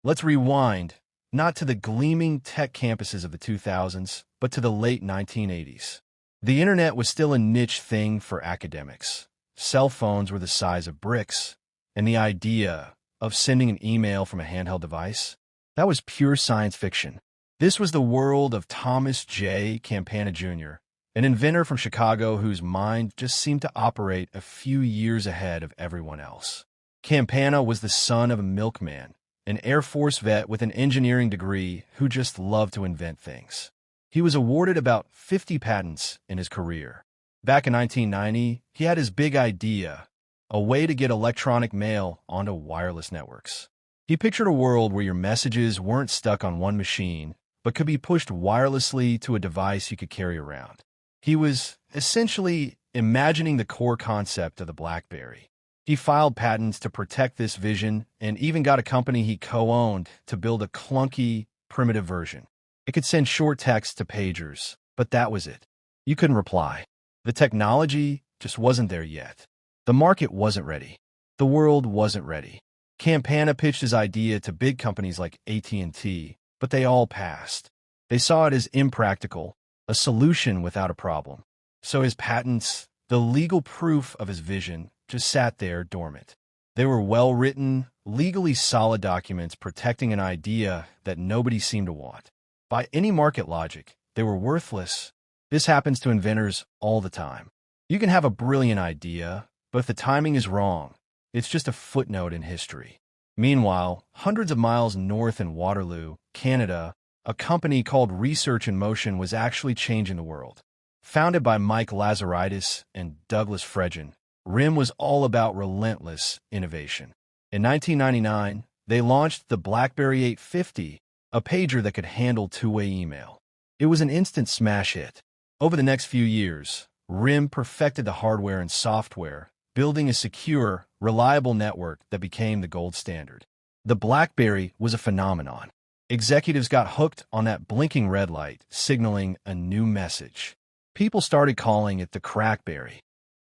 Let's rewind, not to the gleaming tech campuses of the 2000s, but to the late 1980s. The internet was still a niche thing for academics. Cell phones were the size of bricks, and the idea of sending an email from a handheld device, that was pure science fiction. This was the world of Thomas J. Campana Jr., an inventor from Chicago whose mind just seemed to operate a few years ahead of everyone else. Campana was the son of a milkman, an Air Force vet with an engineering degree who just loved to invent things. He was awarded about 50 patents in his career. Back in 1990, he had his big idea, a way to get electronic mail onto wireless networks. He pictured a world where your messages weren't stuck on one machine, but could be pushed wirelessly to a device you could carry around. He was essentially imagining the core concept of the BlackBerry. He filed patents to protect this vision and even got a company he co-owned to build a clunky, primitive version. It could send short text to pagers, but that was it. You couldn't reply. The technology just wasn't there yet. The market wasn't ready. The world wasn't ready. Campana pitched his idea to big companies like AT&T, but they all passed. They saw it as impractical, a solution without a problem. So his patents, the legal proof of his vision, just sat there dormant. They were well-written, legally solid documents protecting an idea that nobody seemed to want. By any market logic, they were worthless. This happens to inventors all the time. You can have a brilliant idea, but if the timing is wrong, it's just a footnote in history. Meanwhile, hundreds of miles north in Waterloo, Canada, a company called Research in Motion was actually changing the world. Founded by Mike Lazaridis and Douglas Fredgen, RIM was all about relentless innovation. In 1999, they launched the BlackBerry 850, a pager that could handle two-way email. It was an instant smash hit. Over the next few years, RIM perfected the hardware and software, building a secure, reliable network that became the gold standard. The BlackBerry was a phenomenon. Executives got hooked on that blinking red light, signaling a new message. People started calling it the Crackberry.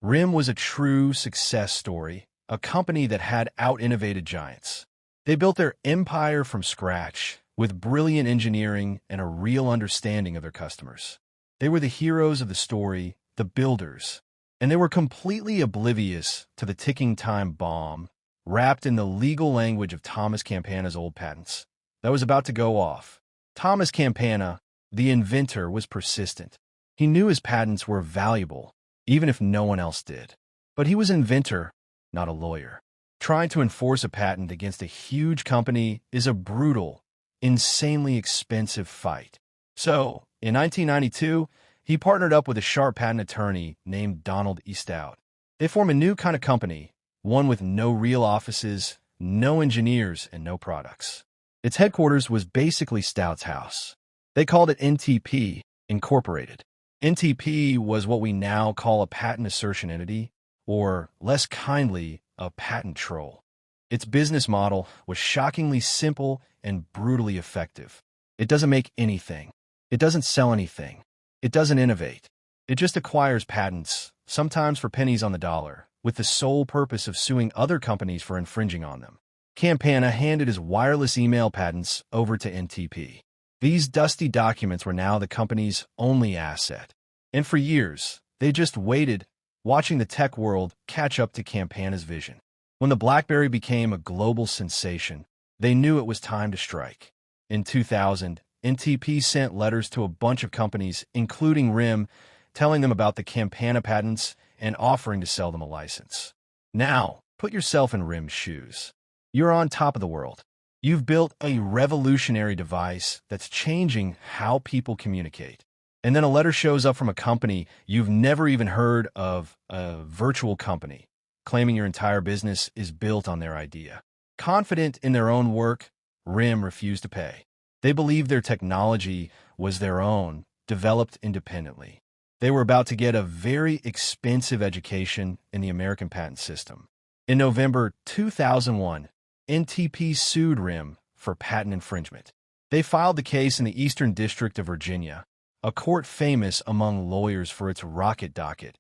RIM was a true success story, a company that had out-innovated giants. They built their empire from scratch, with brilliant engineering and a real understanding of their customers. They were the heroes of the story, the builders, and they were completely oblivious to the ticking time bomb, wrapped in the legal language of Thomas Campana's old patents, that was about to go off. Thomas Campana, the inventor, was persistent. He knew his patents were valuable, even if no one else did. But he was an inventor, not a lawyer. Trying to enforce a patent against a huge company is a brutal, insanely expensive fight. So, in 1992, he partnered up with a sharp patent attorney named Donald E. Stout. They formed a new kind of company, one with no real offices, no engineers, and no products. Its headquarters was basically Stout's house. They called it NTP, Incorporated. NTP was what we now call a patent assertion entity, or, less kindly, a patent troll. Its business model was shockingly simple and brutally effective. It doesn't make anything. It doesn't sell anything. It doesn't innovate. It just acquires patents, sometimes for pennies on the dollar, with the sole purpose of suing other companies for infringing on them. Campana handed his wireless email patents over to NTP. These dusty documents were now the company's only asset. And for years, they just waited, watching the tech world catch up to Campana's vision. When the BlackBerry became a global sensation, they knew it was time to strike. In 2000, NTP sent letters to a bunch of companies, including RIM, telling them about the Campana patents and offering to sell them a license. Now, put yourself in RIM's shoes. You're on top of the world. You've built a revolutionary device that's changing how people communicate. And then a letter shows up from a company you've never even heard of, a virtual company, claiming your entire business is built on their idea. Confident in their own work, RIM refused to pay. They believed their technology was their own, developed independently. They were about to get a very expensive education in the American patent system. In November 2001, NTP sued RIM for patent infringement. They filed the case in the Eastern District of Virginia, a court famous among lawyers for its rocket docket.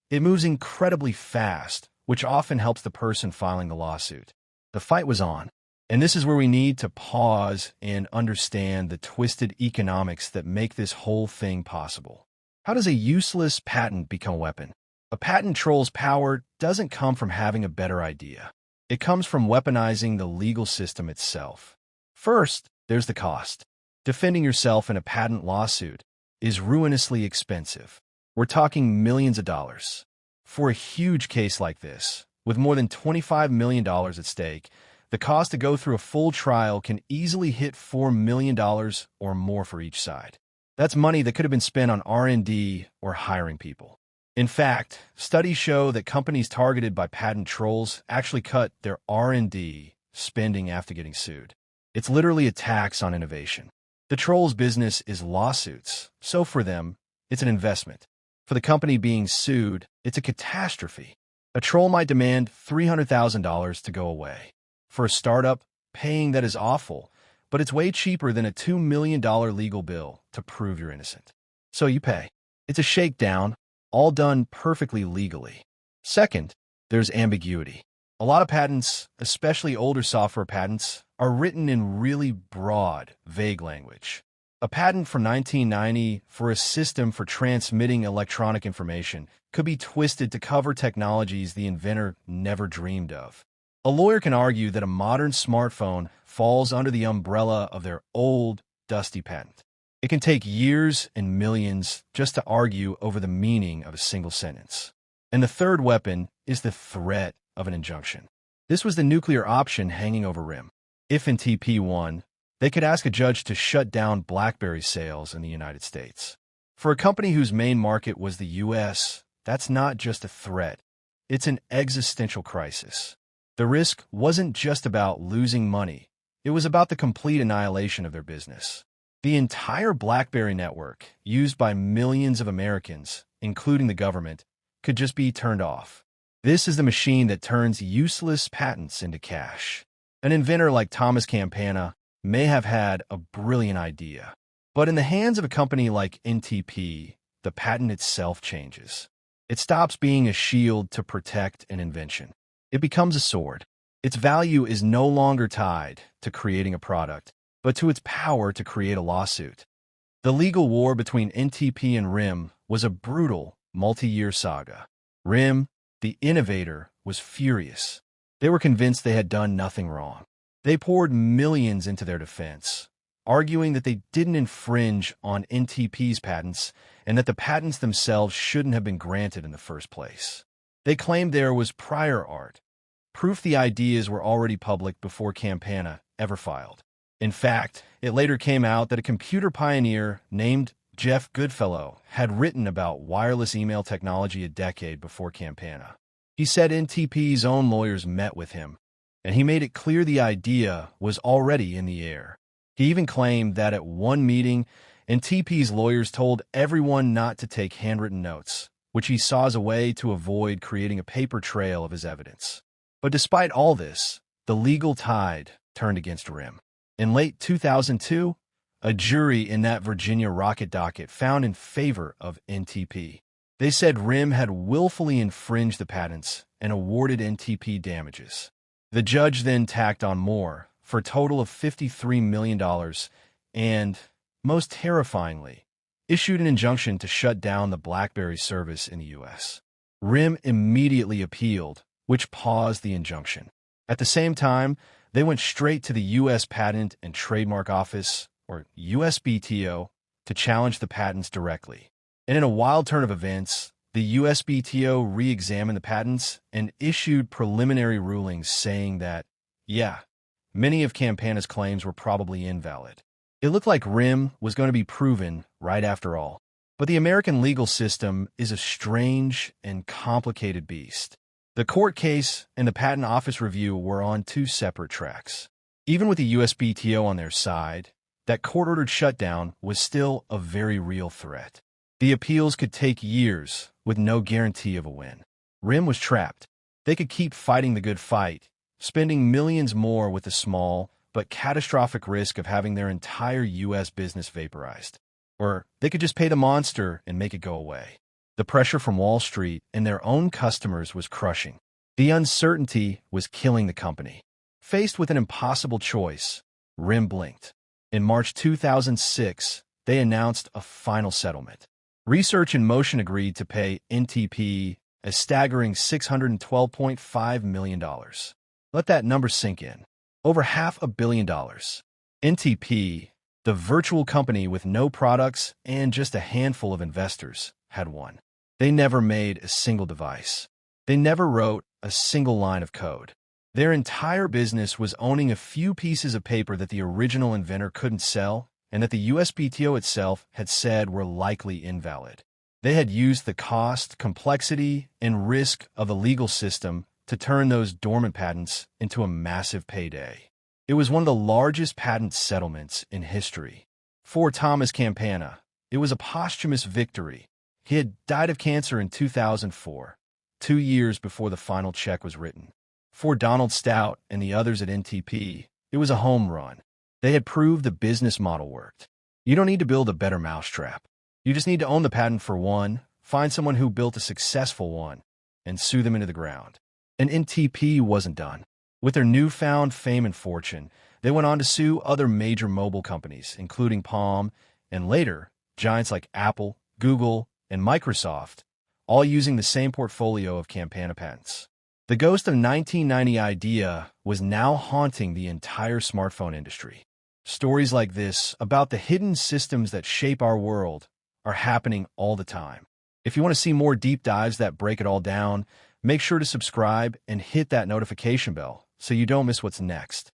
It moves incredibly fast, which often helps the person filing the lawsuit. The fight was on. And this is where we need to pause and understand the twisted economics that make this whole thing possible. How does a useless patent become a weapon? A patent troll's power doesn't come from having a better idea. It comes from weaponizing the legal system itself. First, there's the cost. Defending yourself in a patent lawsuit is ruinously expensive. We're talking millions of dollars. For a huge case like this, with more than $25 million at stake, the cost to go through a full trial can easily hit $4 million or more for each side. That's money that could have been spent on R&D or hiring people. In fact, studies show that companies targeted by patent trolls actually cut their R&D spending after getting sued. It's literally a tax on innovation. The troll's business is lawsuits, so for them, it's an investment. For the company being sued, it's a catastrophe. A troll might demand $300,000 to go away. For a startup, paying that is awful, but it's way cheaper than a $2 million legal bill to prove you're innocent. So you pay. It's a shakedown, all done perfectly legally. Second, there's ambiguity. A lot of patents, especially older software patents, are written in really broad, vague language. A patent from 1990 for a system for transmitting electronic information could be twisted to cover technologies the inventor never dreamed of. A lawyer can argue that a modern smartphone falls under the umbrella of their old, dusty patent. It can take years and millions just to argue over the meaning of a single sentence. And the third weapon is the threat of an injunction. This was the nuclear option hanging over RIM. If NTP won, they could ask a judge to shut down BlackBerry sales in the United States. For a company whose main market was the U.S., that's not just a threat. It's an existential crisis. The risk wasn't just about losing money. It was about the complete annihilation of their business. The entire BlackBerry network, used by millions of Americans, including the government, could just be turned off. This is the machine that turns useless patents into cash. An inventor like Thomas Campana may have had a brilliant idea. But in the hands of a company like NTP, the patent itself changes. It stops being a shield to protect an invention. It becomes a sword. Its value is no longer tied to creating a product, but to its power to create a lawsuit. The legal war between NTP and RIM was a brutal, multi-year saga. RIM, the innovator, was furious. They were convinced they had done nothing wrong. They poured millions into their defense, arguing that they didn't infringe on NTP's patents and that the patents themselves shouldn't have been granted in the first place. They claimed there was prior art, proof the ideas were already public before Campana ever filed. In fact, it later came out that a computer pioneer named Jeff Goodfellow had written about wireless email technology a decade before Campana. He said NTP's own lawyers met with him, and he made it clear the idea was already in the air. He even claimed that at one meeting, NTP's lawyers told everyone not to take handwritten notes, which he saw as a way to avoid creating a paper trail of his evidence. But despite all this, the legal tide turned against RIM. In late 2002, a jury in that Virginia rocket docket found in favor of NTP. They said RIM had willfully infringed the patents and awarded NTP damages. The judge then tacked on more, for a total of $53 million, and, most terrifyingly, issued an injunction to shut down the BlackBerry service in the U.S. RIM immediately appealed, which paused the injunction. At the same time, they went straight to the U.S. Patent and Trademark Office, or USPTO, to challenge the patents directly. And in a wild turn of events, the USPTO re-examined the patents and issued preliminary rulings saying that, yeah, many of Campana's claims were probably invalid. It looked like RIM was going to be proven right after all. But the American legal system is a strange and complicated beast. The court case and the patent office review were on two separate tracks. Even with the USPTO on their side, that court-ordered shutdown was still a very real threat. The appeals could take years with no guarantee of a win. RIM was trapped. They could keep fighting the good fight, spending millions more with the small but catastrophic risk of having their entire U.S. business vaporized. Or they could just pay the monster and make it go away. The pressure from Wall Street and their own customers was crushing. The uncertainty was killing the company. Faced with an impossible choice, RIM blinked. In March 2006, they announced a final settlement. Research in Motion agreed to pay NTP a staggering $612.5 million. Let that number sink in. Over $500 million. NTP, the virtual company with no products and just a handful of investors, had won. They never made a single device. They never wrote a single line of code. Their entire business was owning a few pieces of paper that the original inventor couldn't sell and that the USPTO itself had said were likely invalid. They had used the cost, complexity, and risk of the legal system to turn those dormant patents into a massive payday. It was one of the largest patent settlements in history. For Thomas Campana, it was a posthumous victory. He had died of cancer in 2004, 2 years before the final check was written. For Donald Stout and the others at NTP, it was a home run. They had proved the business model worked. You don't need to build a better mousetrap. You just need to own the patent for one, find someone who built a successful one, and sue them into the ground. And NTP wasn't done. With their newfound fame and fortune, they went on to sue other major mobile companies, including Palm, and later, giants like Apple, Google, and Microsoft, all using the same portfolio of Campana patents. The ghost of 1990 idea was now haunting the entire smartphone industry. Stories like this, about the hidden systems that shape our world, are happening all the time. If you want to see more deep dives that break it all down, make sure to subscribe and hit that notification bell so you don't miss what's next.